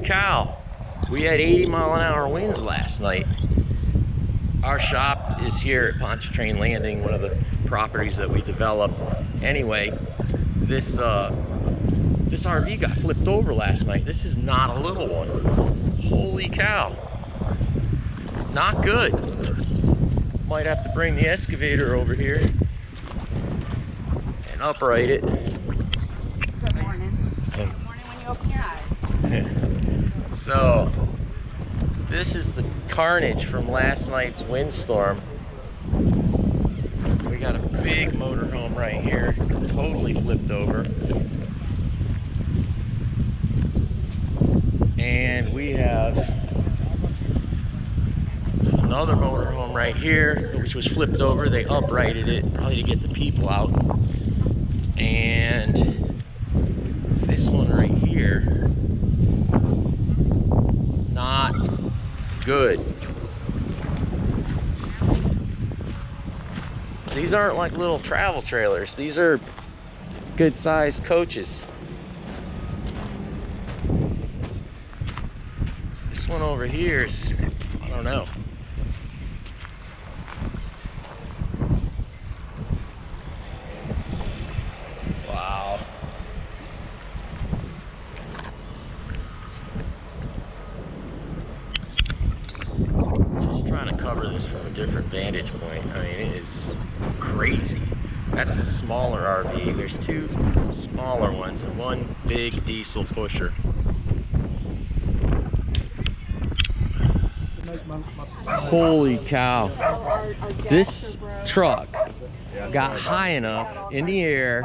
cow, we had 80-mile-an-hour winds last night. Our shop is here at Pontchartrain Landing, one of the properties that we developed. Anyway, this RV got flipped over last night. This is not a little one. Holy cow. Not good. Might have to bring the excavator over here and upright it. Good morning. Good morning when you open your eyes. So, this is the carnage from last night's windstorm. We got a big motorhome right here, totally flipped over. And we have another motorhome right here, which was flipped over. They uprighted it, probably to get the people out. And this one right here, not good. These aren't like little travel trailers. These are good-sized coaches. This one over here is, I don't know. Wow. Just trying to cover this from a different vantage point. I mean, it is crazy. That's a smaller RV. There's two smaller ones and one big diesel pusher. Holy cow. This truck got high enough in the air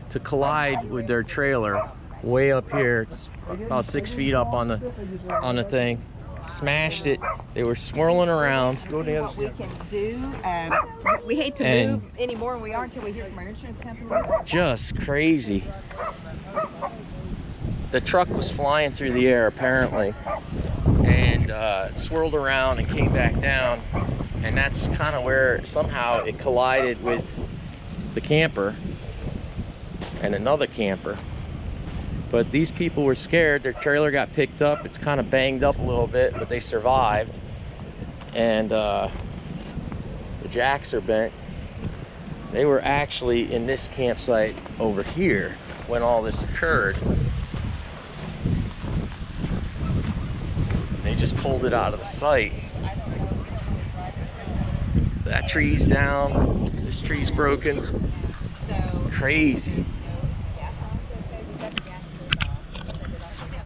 to collide with their trailer way up here. It's about 6 feet up on the thing. Smashed it. They were swirling around. What we can do. We hate to move any more than we are until we hear from our insurance company. Just crazy. The truck was flying through the air apparently, and swirled around and came back down, and that's kind of where somehow it collided with the camper and another camper. But these people were scared. Their trailer got picked up. It's kind of banged up a little bit, but they survived. And the jacks are bent. They were actually in this campsite over here when all this occurred. They just pulled it out of the site. That tree's down. This tree's broken. Crazy.